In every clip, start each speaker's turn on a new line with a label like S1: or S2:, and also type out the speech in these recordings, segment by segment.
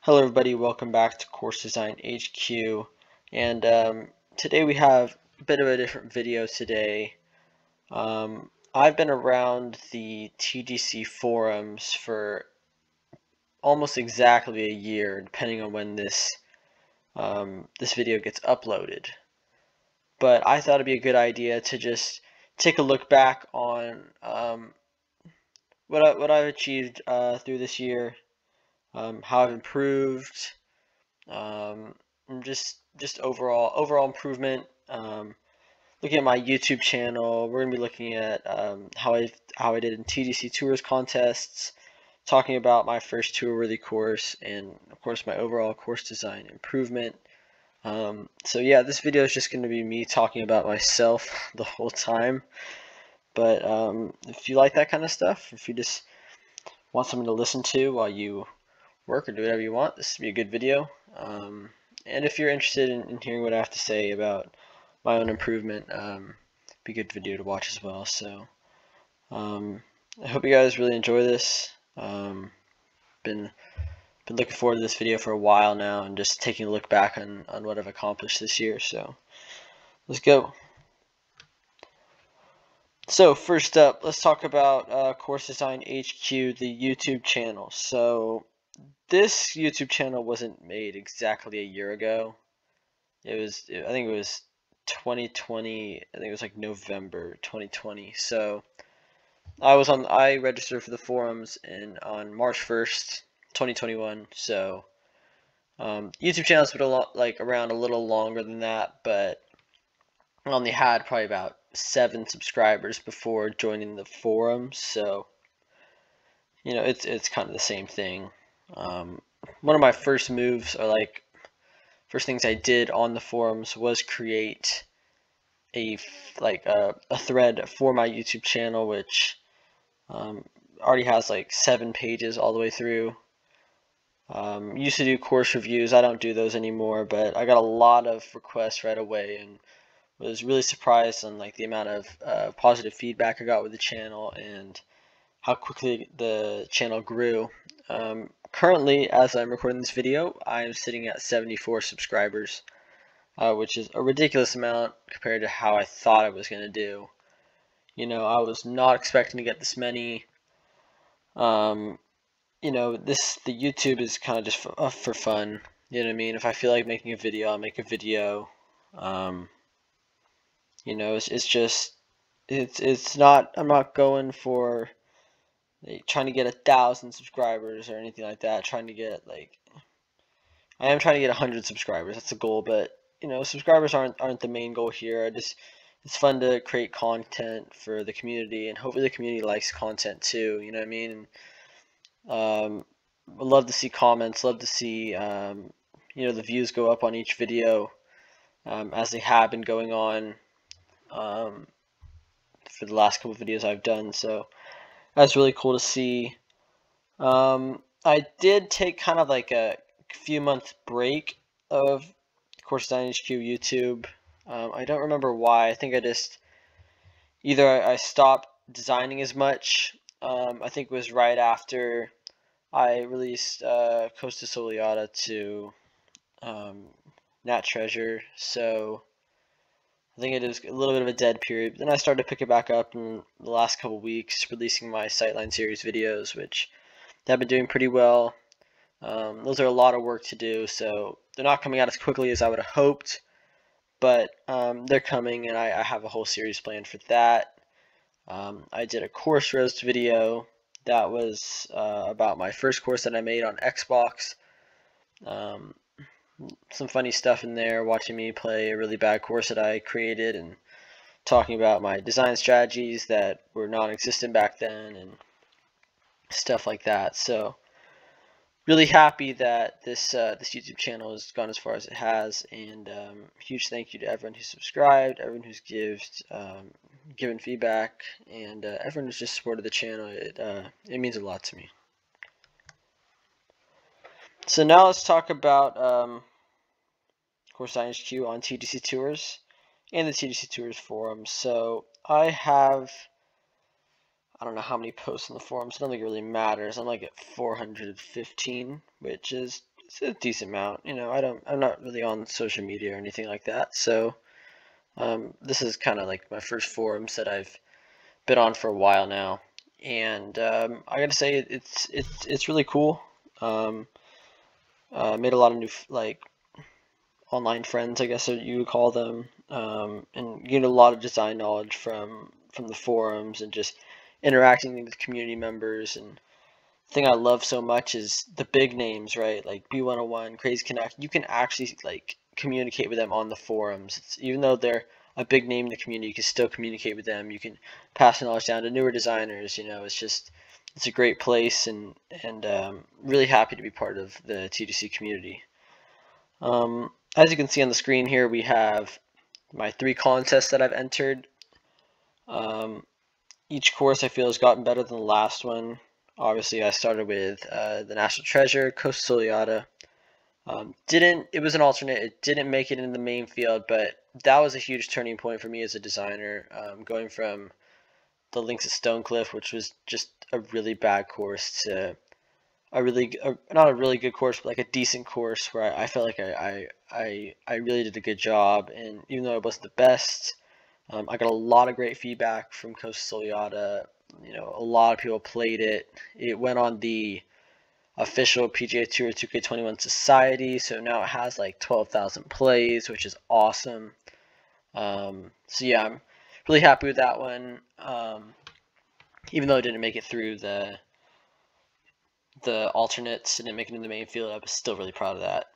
S1: Hello everybody, welcome back to Course Design HQ, and today we have a bit of a different video today. I've been around the TGC forums for almost exactly a year, depending on when this video gets uploaded. But I thought it'd be a good idea to just take a look back on what I've achieved through this year, how I've improved. Just overall improvement. Looking at my YouTube channel, we're gonna be looking at how I did in TGC Tours contests, talking about my first tour-worthy course, and of course my overall course design improvement. So yeah, this video is just gonna be me talking about myself the whole time. But if you like that kind of stuff, if you just want something to listen to while you work or do whatever you want, this would be a good video. And if you're interested in hearing what I have to say about my own improvement, be a good video to watch as well. So I hope you guys really enjoy this. Been looking forward to this video for a while now, and just taking a look back on what I've accomplished this year. So let's go. So first up, let's talk about Course Design HQ, the YouTube channel. So this YouTube channel wasn't made exactly a year ago. I think it was 2020. I think it was like November 2020. So I registered for the forums on March 1st, 2021. So YouTube channel's been around a little longer than that, but I only had probably about 7 subscribers before joining the forums. So it's kind of the same thing. One of my first moves, or first things I did on the forums, was create a thread for my YouTube channel, which already has like 7 pages all the way through. Used to do course reviews. I don't do those anymore, but I got a lot of requests right away, and was really surprised on the amount of positive feedback I got with the channel and how quickly the channel grew. Currently, as I'm recording this video, I'm sitting at 74 subscribers, which is a ridiculous amount compared to how I thought I was going to do. I was not expecting to get this many. The YouTube is kind of just for fun. You know what I mean? If I feel like making a video, I'll make a video. It's not, I'm not going for trying to get 1,000 subscribers or anything like that. I am trying to get 100 subscribers. That's the goal, but subscribers aren't the main goal here. It's fun to create content for the community, and hopefully the community likes content too. You know what I mean? I'd love to see comments. Love to see the views go up on each video, as they have been going on for the last couple of videos I've done. So that's really cool to see. I did take kind of like a few month break of Course Design HQ YouTube. I don't remember why. I think either I stopped designing as much. I think it was right after I released Costa Soleada to Nat Treasure. So I think it was a little bit of a dead period. But then I started to pick it back up in the last couple weeks, releasing my Sightline series videos, which have been doing pretty well. Those are a lot of work to do, so they're not coming out as quickly as I would have hoped, but they're coming, and I have a whole series planned for that. I did a course roast video that was about my first course that I made on Xbox. Some funny stuff in there, watching me play a really bad course that I created, and talking about my design strategies that were non-existent back then, and stuff like that. So really happy that this YouTube channel has gone as far as it has, and huge thank you to everyone who subscribed, everyone who's given feedback, and everyone who's just supported the channel. It means a lot to me. So now let's talk about Course Design HQ on TGC Tours and the TGC Tours forums. So I don't know how many posts on the forums. I don't think it really matters. I'm like at 415, which is it's a decent amount. You know, I'm not really on social media or anything like that. So this is kind of like my first forums that I've been on for a while now, and I gotta say it's really cool. Made a lot of new like online friends, I guess you would call them, and get a lot of design knowledge from the forums and just interacting with community members. And the thing I love so much is the big names, right? Like B101, Crazy Connect. You can actually like communicate with them on the forums. Even though they're a big name in the community, you can still communicate with them. You can pass knowledge down to newer designers. You know, it's a great place, and really happy to be part of the TGC community. As you can see on the screen here, we have my 3 contests that I've entered. Each course I feel has gotten better than the last one. Obviously, I started with the National Treasure, Coastal Yada. It was an alternate. It didn't make it in the main field, but that was a huge turning point for me as a designer. Going from the Links at Stonecliff, which was just a really bad course, to not a really good course, but like a decent course where I felt like I really did a good job. And even though I wasn't the best, I got a lot of great feedback from Coastal Yada. You know, a lot of people played it. It went on the official PGA Tour 2K21 Society, so now it has like 12,000 plays, which is awesome. So yeah, I'm really happy with that one. Even though it didn't make it through the alternates, didn't make it in the main field, I was still really proud of that.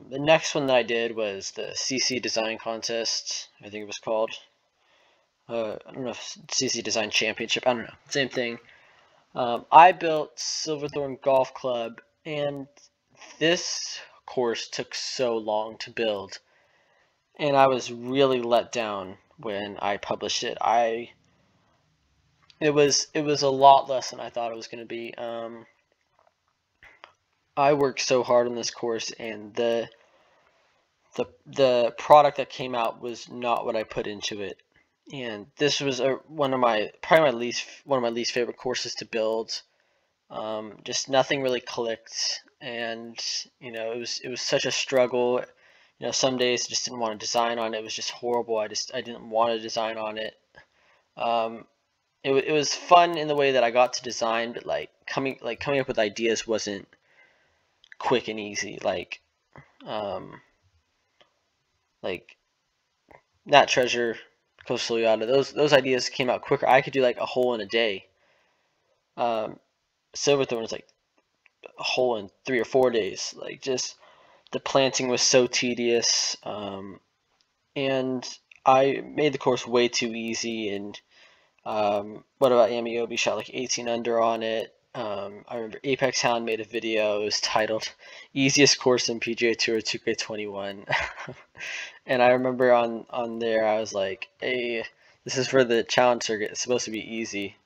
S1: The next one that I did was the CC Design Contest, I think it was called. I don't know if CC Design Championship, I don't know, same thing. I built Silverthorne Golf Club, and this course took so long to build, and I was really let down when I published it. It was a lot less than I thought it was going to be. I worked so hard on this course, and the product that came out was not what I put into it. And this was one of my least favorite courses to build. Just nothing really clicked, and you know, it was such a struggle. You know, some days I just didn't want to design on it. It was just horrible. I didn't want to design on it. It was fun in the way that I got to design, but like coming up with ideas wasn't quick and easy. Like Nat Treasure, Coastal Yada, those ideas came out quicker. I could do like a hole in a day. Silverthorne was like a hole in 3 or 4 days. Like, just the planting was so tedious, and I made the course way too easy. And what about Amiobi? Shot like 18 under on it. I remember Apex Hound made a video. It was titled "Easiest Course in PGA Tour 2K21," and I remember on there I was like, "Hey, this is for the challenge circuit. It's supposed to be easy."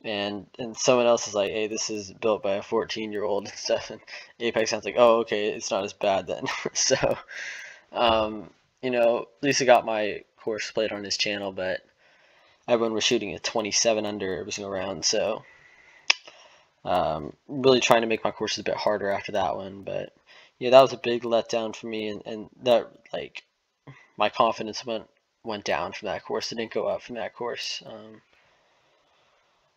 S1: And someone else is like, "Hey, this is built by a 14-year-old and stuff." And Apex Hound's like, "Oh, okay, it's not as bad then." So, you know, at least I got my course played on his channel, but everyone was shooting at 27 under every single round. So, really trying to make my courses a bit harder after that one. But yeah, that was a big letdown for me, and that, like, my confidence went down from that course. It didn't go up from that course.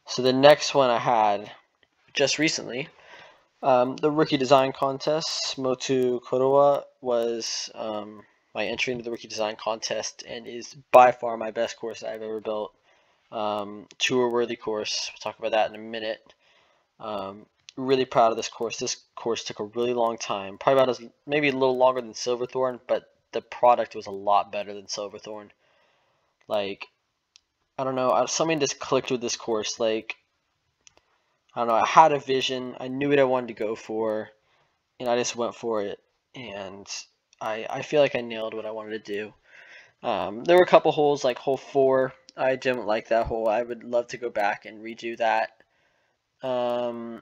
S1: So the next one I had just recently, the Rookie Design Contest. Motu Kodowa was my entry into the Rookie Design Contest, and is by far my best course I've ever built. Tour-worthy course. We'll talk about that in a minute. Really proud of this course. This course took a really long time, probably maybe a little longer than Silverthorne, but the product was a lot better than Silverthorne. Like, I don't know, something just clicked with this course. Like, I don't know, I had a vision, I knew what I wanted to go for, and I just went for it, and I feel like I nailed what I wanted to do. There were a couple holes, like hole 4, I didn't like that hole. I would love to go back and redo that. I'm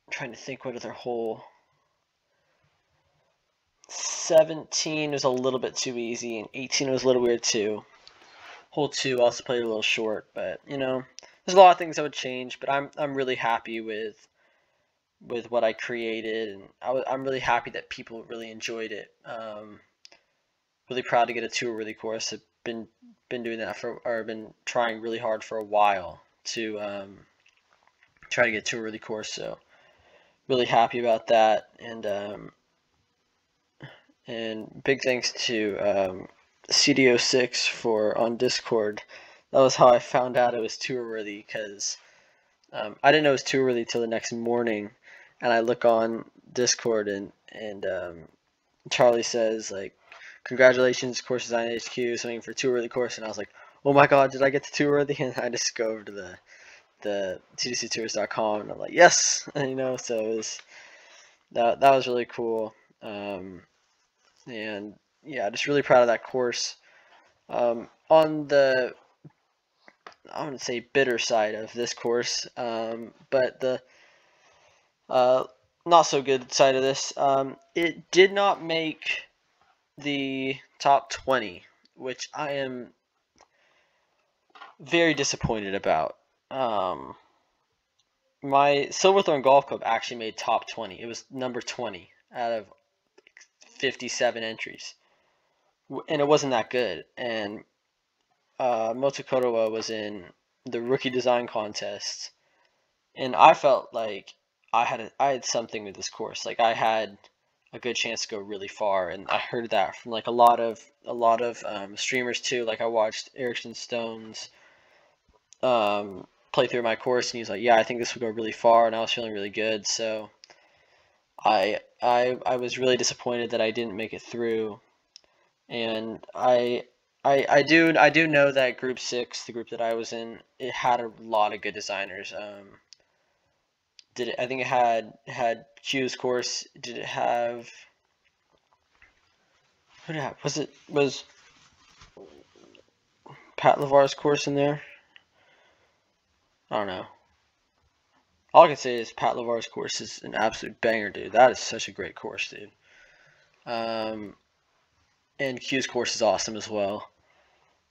S1: trying to think what other hole. 17 was a little bit too easy, and 18 was a little weird too. Hole 2 also played a little short, but you know, there's a lot of things I would change, but I'm really happy with with what I created, and I'm really happy that people really enjoyed it. Really proud to get a tour-worthy course. I've been doing that or been trying really hard for a while to try to get a tour-worthy course. So really happy about that, and big thanks to CDO6 for on Discord. That was how I found out it was tour-worthy, because I didn't know it was tour-worthy till the next morning, and I look on Discord and Charlie says like, "Congratulations, Course Design HQ, something for tour-worthy course," and I was like, "Oh my God, did I get to tour-worthy?" And I just go over to the TGCTours.com, and I'm like, "Yes," and, so it was that was really cool, and yeah, just really proud of that course. On the, I wouldn't say bitter side of this course, but the not so good side of this, it did not make the top 20, which I am very disappointed about. My Silverthorne Golf Club actually made top 20. It was number 20 out of 57 entries, and it wasn't that good. And Motokotowa was in the rookie design contest, and I felt like I had something with this course. Like, I had a good chance to go really far, and I heard that from like a lot of streamers too. Like, I watched Erickson Stone's play through my course, and he's like, "Yeah, I think this would go really far," and I was feeling really good. So I was really disappointed that I didn't make it through, and I do know that Group 6, the group that I was in, it had a lot of good designers. I think it had Q's course. Did it have, who did it have? Was Pat LeVar's course in there? I don't know. All I can say is Pat LeVar's course is an absolute banger, dude. That is such a great course, dude. And Q's course is awesome as well.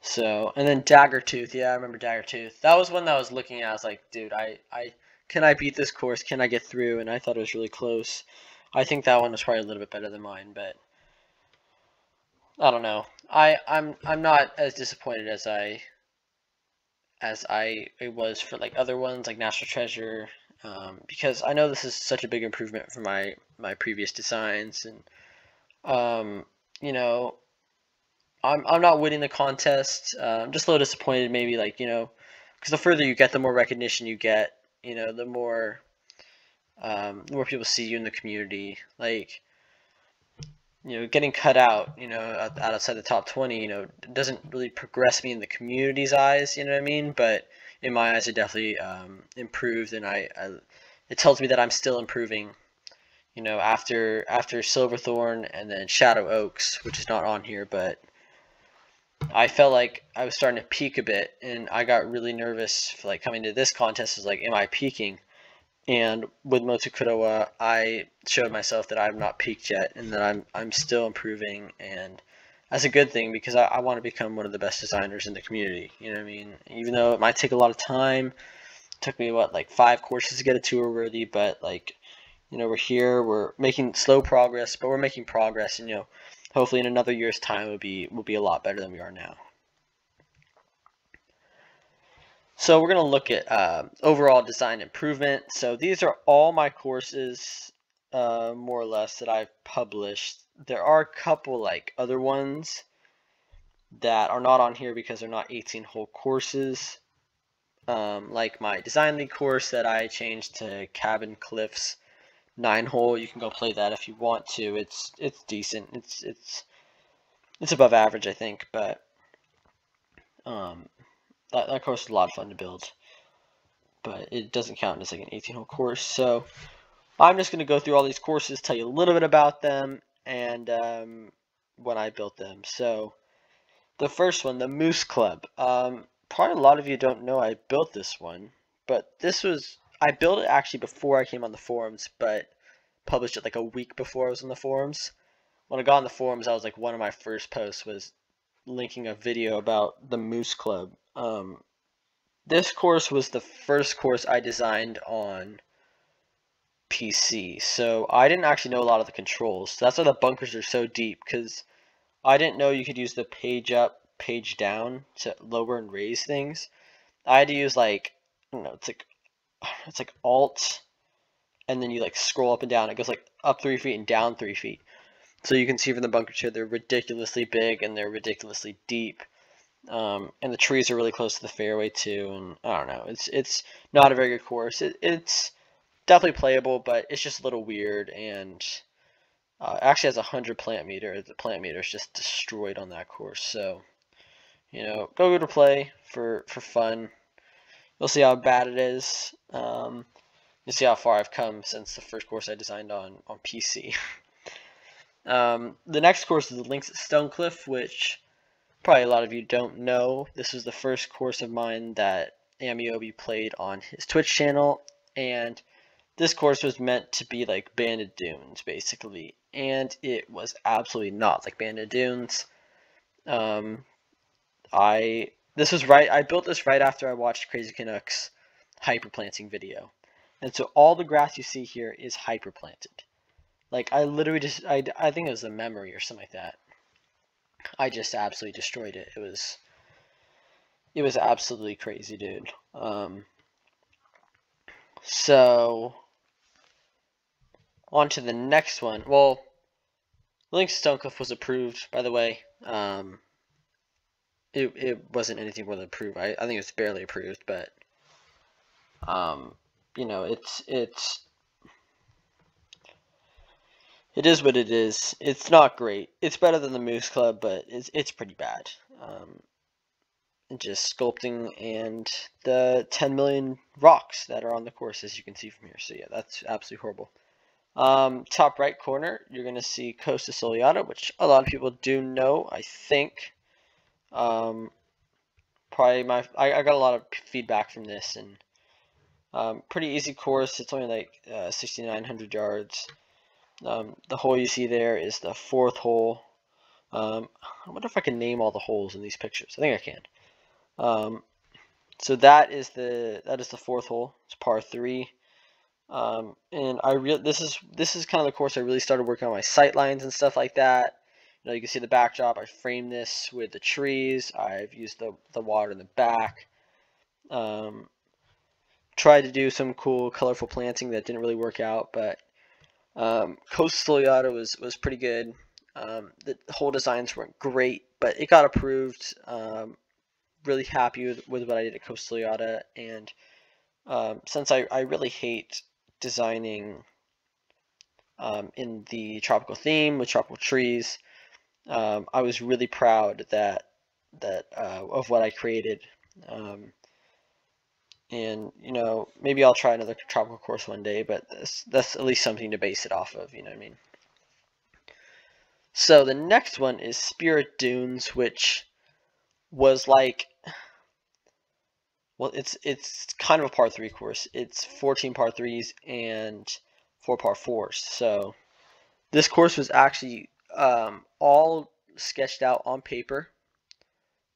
S1: So, and then Daggertooth. Yeah, I remember Daggertooth. That was one that I was looking at. I was like, dude, can I beat this course? Can I get through? And I thought it was really close. I think that one was probably a little bit better than mine, but I don't know. I'm not as disappointed as I was for like other ones like National Treasure, because I know this is such a big improvement from my previous designs, and I'm not winning the contest. I'm just a little disappointed, maybe, like, because the further you get, the more recognition you get. The more people see you in the community. Like, getting cut out, outside the top 20, doesn't really progress me in the community's eyes. You know what I mean? But in my eyes, it definitely improved, and it tells me that I'm still improving. After Silverthorne and then Shadow Oaks, which is not on here, but I felt like I was starting to peak a bit, and I got really nervous for like coming to this contest. I was like, am I peaking? And with Motokurowa, I showed myself that I'm not peaked yet, and that I'm still improving, and that's a good thing, because I want to become one of the best designers in the community. You know what I mean? Even though it might take a lot of time, it took me like 5 courses to get a tour worthy, but like, we're here, we're making slow progress, but we're making progress, and hopefully in another year's time we'll be a lot better than we are now. So we're going to look at overall design improvement. So these are all my courses, more or less, that I've published. There are a couple like other ones that are not on here because they're not 18-hole courses. Like my Design League course that I changed to Cabin Cliffs 9-hole. You can go play that if you want to. It's decent. It's above average, I think, but that course is a lot of fun to build, but it doesn't count as like an 18-hole course. So I'm just going to go through all these courses, tell you a little bit about them, and when I built them. So the first one, the Moose Club. Probably a lot of you don't know I built this one, but I built it actually before I came on the forums, but published it like a week before I was on the forums. When I got on the forums, I was like, one of my first posts was linking a video about the Moose Club. This course was the first course I designed on PC, so I didn't actually know a lot of the controls. That's why the bunkers are so deep, because I didn't know you could use the page up, page down to lower and raise things. I had to use like, I don't know, it's like Alt, and then you like scroll up and down. It goes like up 3 feet and down 3 feet. So you can see from the bunkers here, they're ridiculously big and they're ridiculously deep. And the trees are really close to the fairway too. And I don't know, it's not a very good course. It's definitely playable, but it's just a little weird. And it actually has a 100 plant meter. The plant meter is just destroyed on that course. So go to play for fun. You'll see how bad it is. You'll see how far I've come since the first course I designed on PC. The next course is the Links at Stonecliff, which probably a lot of you don't know. This was the first course of mine that Amiobi played on his Twitch channel, and this course was meant to be like Banded Dunes, basically, and it was absolutely not like Banded Dunes. I built this right after I watched Crazy Canucks hyperplanting video, and so all the grass you see here is hyperplanted. Like I literally just I think it was a memory or something like that. I just absolutely destroyed it. It was absolutely crazy, dude. So on to the next one. Well, Links to Stonecliff was approved, by the way. It wasn't anything more than approved. I think it was barely approved, but it is what it is. It's not great. It's better than the Moose Club, but it's pretty bad. Just sculpting and the 10 million rocks that are on the course, as you can see from here. So yeah, that's absolutely horrible. Top right corner, you're going to see Costa Soleada, which a lot of people do know, I think. Probably I got a lot of feedback from this, and pretty easy course. It's only like 6,900 yards. The hole you see there is the 4th hole. I wonder if I can name all the holes in these pictures. I think I can. So that is the 4th hole. It's par 3. And this is kind of the course I really started working on my sight lines and stuff like that. You can see the backdrop. I framed this with the trees. I've used the water in the back. Tried to do some cool, colorful planting that didn't really work out, but Costa Soleada was pretty good. The whole designs weren't great, but it got approved. Really happy with what I did at Costa Soleada, and since I really hate designing in the tropical theme with tropical trees, I was really proud of what I created. And maybe I'll try another tropical course one day, but that's at least something to base it off of, you know what I mean? So the next one is Spirit Dunes, which was like, well, it's kind of a par 3 course. It's 14 par 3s and 4 par 4s. So this course was actually all sketched out on paper,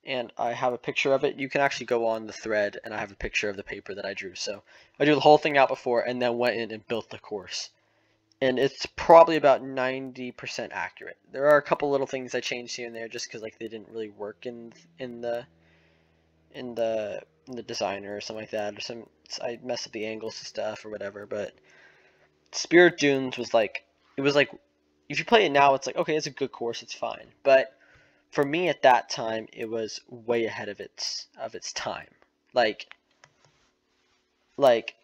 S1: and I have a picture of it. You can actually go on the thread, and I have a picture of the paper that I drew. So I drew the whole thing out before, and then went in and built the course. And it's probably about 90% accurate. There are a couple little things I changed here and there, just because like they didn't really work in the designer or something like that, or I messed up the angles and stuff or whatever. But Spirit Dunes was like, if you play it now, it's like, okay, it's a good course, it's fine. But for me at that time, it was way ahead of its time. Like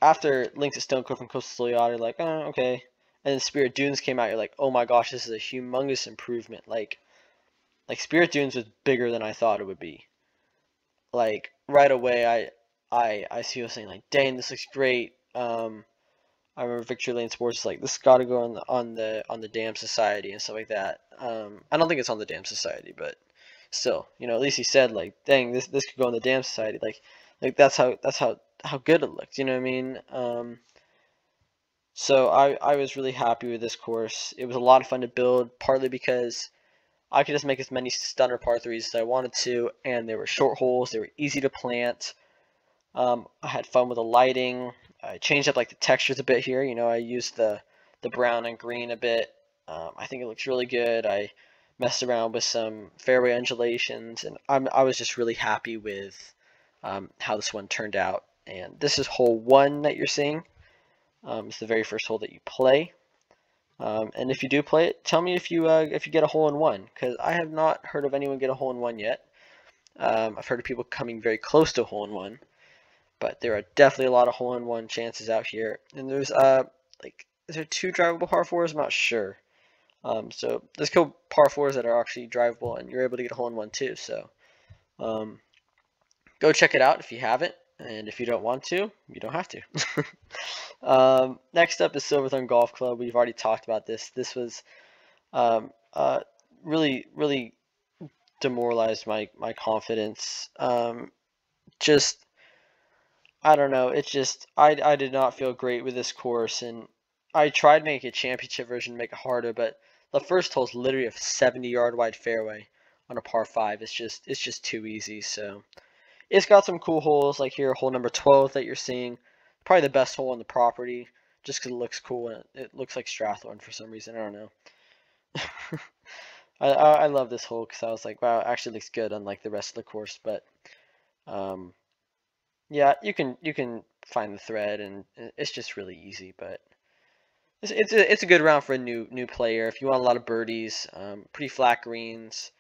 S1: after Links at Stonecliff and Costa Soleada, like, oh, okay. And then Spirit Dunes came out, you're like, oh my gosh, this is a humongous improvement. Like Spirit Dunes was bigger than I thought it would be. Like right away, I see you saying like, dang, this looks great. I remember Victory Lane Sports is like, this got to go on the Dam Society and stuff like that. I don't think it's on the Dam Society, but still, at least he said like, dang, this could go on the Dam Society. Like that's how good it looked. You know what I mean? So I was really happy with this course. It was a lot of fun to build, partly because I could just make as many stunner par 3s as I wanted to, and they were short holes. They were easy to plant. I had fun with the lighting. I changed up like the textures a bit here. You know, I used the brown and green a bit. I think it looks really good. I messed around with some fairway undulations, and I was just really happy with how this one turned out. And this is hole 1 that you're seeing. It's the very first hole that you play. And if you do play it, tell me if you get a hole in one, because I have not heard of anyone get a hole in one yet. I've heard of people coming very close to a hole in one, but there are definitely a lot of hole in one chances out here. And there's like, is there 2 drivable par 4s? I'm not sure. So there's a couple par 4s that are actually drivable, and you're able to get a hole in one too. So go check it out if you haven't, and if you don't want to, you don't have to. Next up is Silverthorne Golf Club. We've already talked about this. This was really demoralized my confidence. Just, I don't know. It's just, I did not feel great with this course, and I tried making a championship version to make it harder, but the first hole is literally a 70-yard wide fairway on a par 5. It's just too easy. So it's got some cool holes, like here, hole number 12 that you're seeing. Probably the best hole on the property, just because it looks cool and it looks like Strathorn for some reason. I don't know. I love this hole because I was like, wow, it actually looks good unlike the rest of the course. But yeah, you can find the thread, and it's just really easy. But it's a good round for a new player if you want a lot of birdies. Pretty flat greens,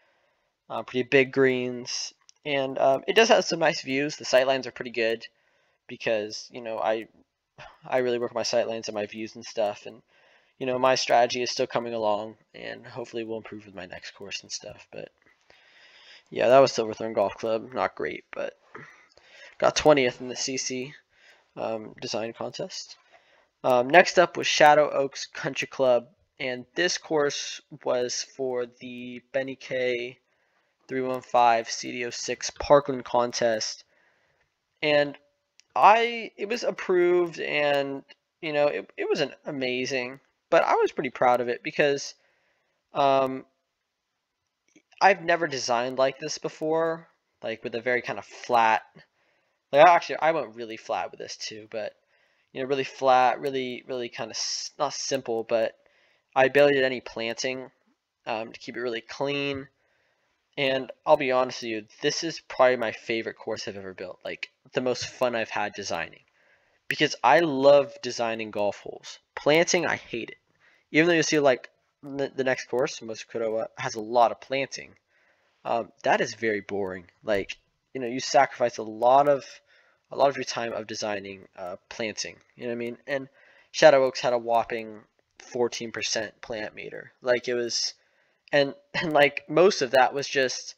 S1: pretty big greens, and it does have some nice views. The sightlines are pretty good because, you know, I really work on my sightlines and my views and stuff, and you know, my strategy is still coming along, and hopefully will improve with my next course and stuff. But yeah, that was Silverthorne Golf Club. Not great, but got 20th in the CC design contest. Next up was Shadow Oaks Country Club, and this course was for the Benny K 315 CD06 Parkland contest, and it was approved, and you know, it wasn't amazing, but I was pretty proud of it because I've never designed like this before, like with a very kind of flat, like I went really flat with this too, but you know, really flat, really kind of not simple, but I barely did any planting to keep it really clean. And I'll be honest with you, this is probably my favorite course I've ever built, like the most fun I've had designing, because I love designing golf holes. Planting, I hate it. Even though you see like the next course, Mosukurowa, has a lot of planting. That is very boring. Like, you know, you sacrifice a lot of your time of designing planting. You know what I mean? And Shadow Oaks had a whopping 14% plant meter. Like, it was, and like most of that was just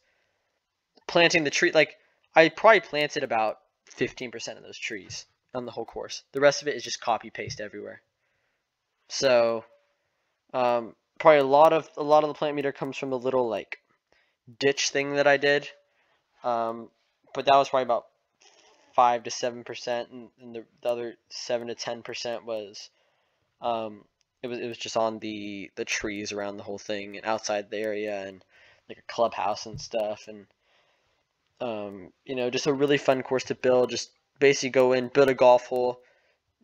S1: planting the tree. Like, I probably planted about 15% of those trees on the whole course. The rest of it is just copy paste everywhere. So probably a lot of the plant meter comes from the little like ditch thing that I did, but that was probably about 5 to 7%, and the other 7 to 10% was it was just on the trees around the whole thing and outside the area and like a clubhouse and stuff. And you know, just a really fun course to build. Just basically go in, build a golf hole,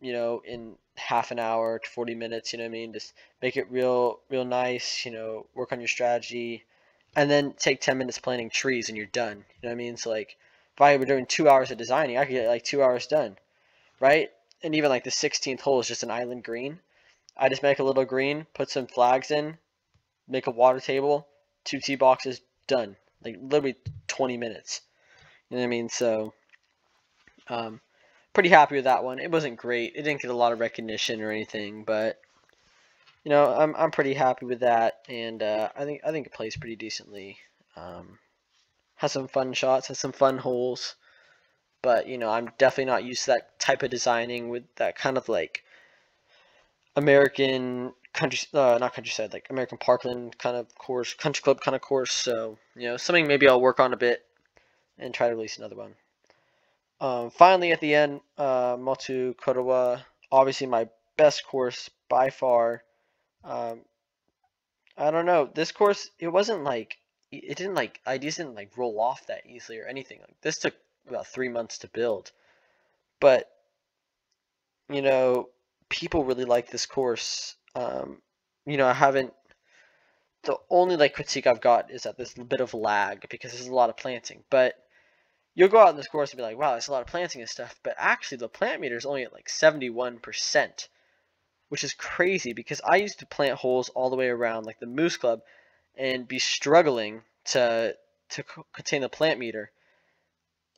S1: you know, in half an hour to 40 minutes, you know what I mean? Just make it real nice, you know, work on your strategy, and then take 10 minutes planting trees and you're done. You know what I mean? So like, if I were doing 2 hours of designing, I could get like 2 hours done, right? And even like the 16th hole is just an island green. I just make a little green, put some flags in, make a water table, 2 tee boxes, done. Like literally 20 minutes. You know what I mean? So, pretty happy with that one. It wasn't great. It didn't get a lot of recognition or anything, but you know, I'm pretty happy with that, and I think it plays pretty decently. Has some fun shots, has some fun holes, but you know, I'm definitely not used to that type of designing with that kind of like American not countryside, like American Parkland kind of course, country club kind of course. So you know, something maybe I'll work on a bit and try to release another one. Finally, at the end, Motu Kodowa, obviously my best course by far. I don't know. This course, it wasn't like, it didn't like, ideas didn't like roll off that easily or anything. Like, this took about 3 months to build. But you know, people really like this course. You know, I haven't. The only like critique I've got is that there's a bit of lag because there's a lot of planting. But you'll go out in this course and be like, wow, there's a lot of planting and stuff. But actually, the plant meter is only at like 71%, which is crazy because I used to plant holes all the way around like the Moose Club and be struggling to contain the plant meter.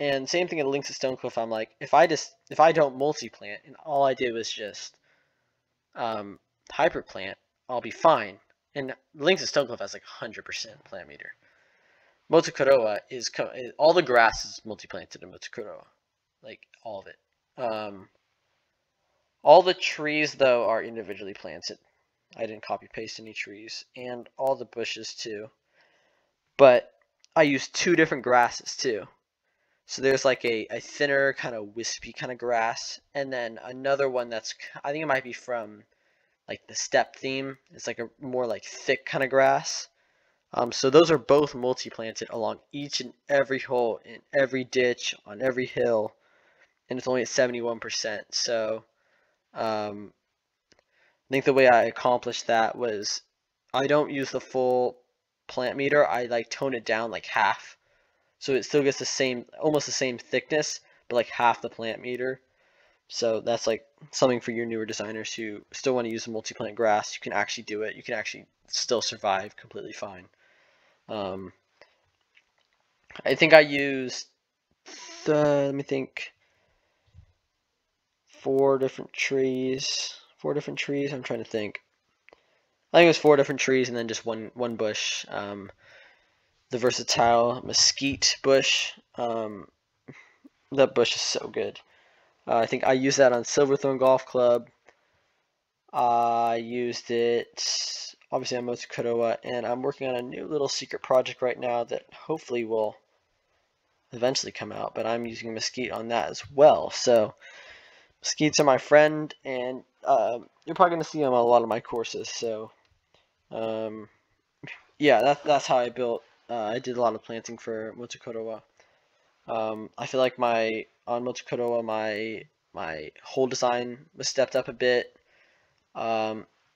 S1: And same thing at Links at Stonecliff. I'm like, if I don't multi-plant and all I did was just hyper plant, I'll be fine. And Links at Stonecliff has like 100% plant meter. Motokuroa is all the grass is multi-planted in Motokuroa, like all of it. All the trees though are individually planted. I didn't copy paste any trees, and all the bushes too. But I used two different grasses too. So there's like a thinner kind of wispy kind of grass, and then another one that's, I think it might be from like the steppe theme. It's like a more like thick kind of grass. So those are both multi-planted along each and every hole, in every ditch, on every hill, and it's only at 71%. So I think the way I accomplished that was I don't use the full plant meter. I like tone it down like half, so it still gets the same, almost the same thickness, but like half the plant meter. So that's like something for your newer designers who still want to use multi-plant grass. You can actually do it. You can actually still survive completely fine. I think I used let me think, four different trees. I'm trying to think. I think it was four different trees and then just one bush. The versatile mesquite bush. That bush is so good. I think I used that on Silverthorne Golf Club. I used it obviously on Motokuroa, and I'm working on a new little secret project right now that hopefully will eventually come out, but I'm using mesquite on that as well. So mesquites are my friend, and you're probably going to see them on a lot of my courses. So yeah, that's how I built. I did a lot of planting for Motokuroa. I feel like on Motokuroa my whole design was stepped up a bit.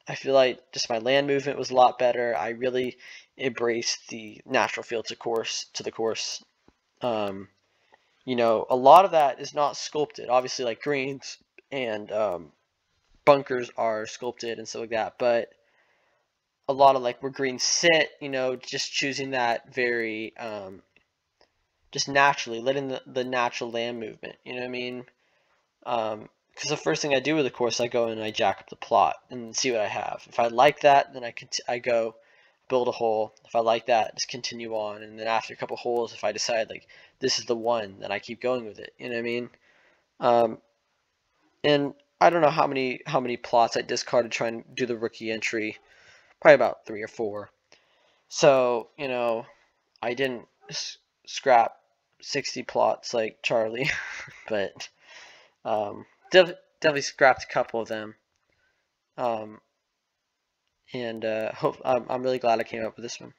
S1: I feel like just my land movement was a lot better. I really embraced the natural feel to the course. You know, a lot of that is not sculpted. Obviously, like greens and bunkers are sculpted and stuff like that, but a lot of like where greens sit, you know, just choosing that very just naturally, letting the natural land movement, you know what I mean? Because the first thing I do with the course, I go and I jack up the plot and see what I have. If I like that, then I go build a hole. If I like that, just continue on. And then after a couple holes, if I decide like this is the one, then I keep going with it. You know what I mean? And I don't know how many plots I discarded trying to do the rookie entry. Probably about 3 or 4. So you know, I didn't scrap 60 plots like Charlie, but definitely scrapped a couple of them. And I'm really glad I came up with this one.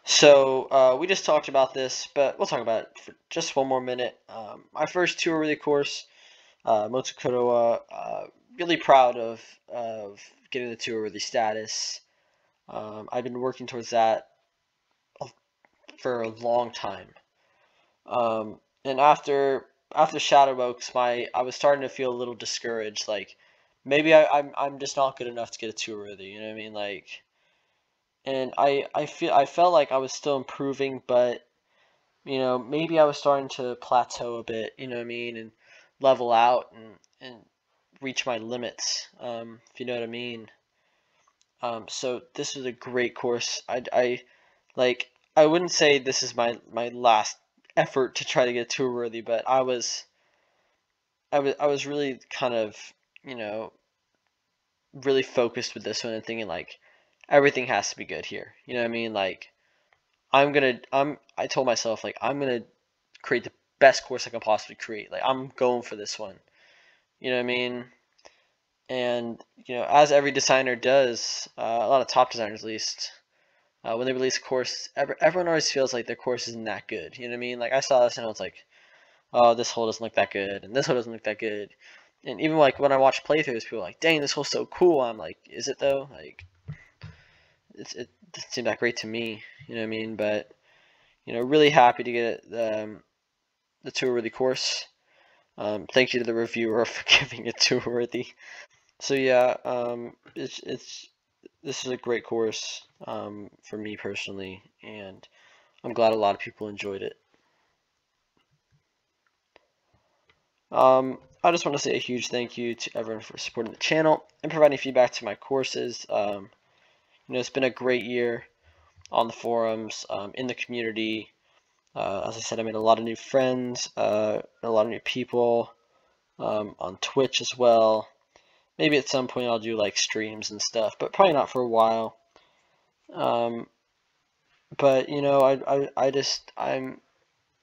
S1: So we just talked about this, but we'll talk about it for just one more minute. My first tour with the course, Motokuroa, really proud of getting the tour worthy status. I've been working towards that for a long time. And after Shadow Oaks, I was starting to feel a little discouraged. Like maybe I'm just not good enough to get a tour worthy. You know what I mean? Like, and I felt like I was still improving, but you know maybe I was starting to plateau a bit. You know what I mean? And level out and reach my limits. If you know what I mean. So this was a great course. I wouldn't say this is my last effort to try to get tour worthy, but I was really kind of, you know, really focused with this one and thinking like everything has to be good here. You know what I mean? Like I told myself like I'm gonna create the best course I can possibly create. Like I'm going for this one. You know what I mean? And you know, as every designer does, a lot of top designers at least, when they release a course, everyone always feels like their course isn't that good. You know what I mean? Like I saw this and I was like, oh, this hole doesn't look that good, and this hole doesn't look that good. And even like when I watch playthroughs, people are like, dang, this hole's so cool. I'm like, is it though? Like, it doesn't seem that great to me. You know what I mean? But really happy to get the tour-worthy course. Thank you to the reviewer for giving it tour-worthy. So yeah, this is a great course for me personally, and I'm glad a lot of people enjoyed it. I just want to say a huge thank you to everyone for supporting the channel and providing feedback to my courses. It's been a great year on the forums, in the community. As I said, I made a lot of new friends, a lot of new people, on Twitch as well. Maybe at some point I'll do like streams and stuff, but probably not for a while. But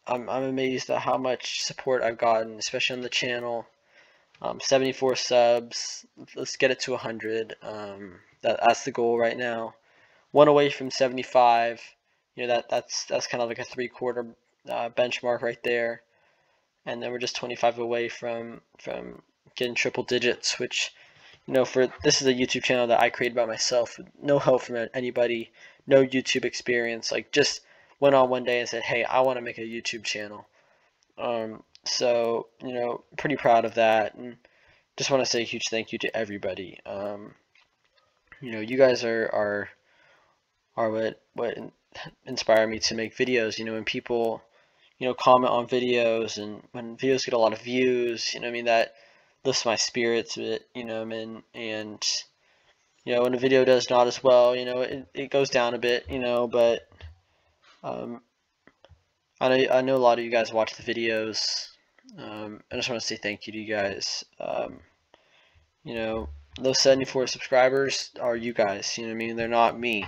S1: I'm amazed at how much support I've gotten, especially on the channel. 74 subs. Let's get it to 100. That's the goal right now. One away from 75. That's kind of like a 3/4 benchmark right there. And then we're just 25 away from getting triple digits, which this is a YouTube channel that I created by myself with no help from anybody, no YouTube experience. Like, just went on one day and said, hey, I want to make a YouTube channel. So pretty proud of that, and just want to say a huge thank you to everybody. You guys are what inspire me to make videos. When people comment on videos, and when videos get a lot of views, I mean, that lifts my spirits a bit, and when a video does not as well, it goes down a bit, but I know a lot of you guys watch the videos. I just want to say thank you to you guys. Those 74 subscribers are you guys, I mean, they're not me,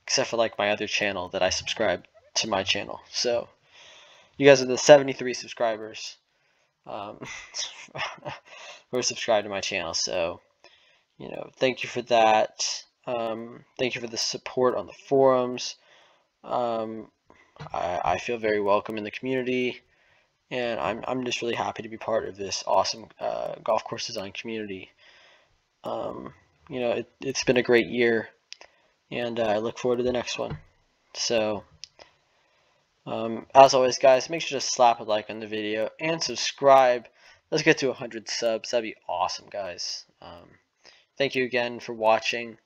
S1: except for like my other channel that I subscribe to my channel. So you guys are the 73 subscribers who are subscribed to my channel. So thank you for that. Thank you for the support on the forums. I feel very welcome in the community, and I'm just really happy to be part of this awesome golf course design community. It's been a great year, and I look forward to the next one. So as always, guys, make sure to slap a like on the video and subscribe. Let's get to 100 subs. That'd be awesome, guys. Thank you again for watching.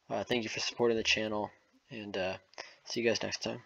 S1: Thank you for supporting the channel, and see you guys next time.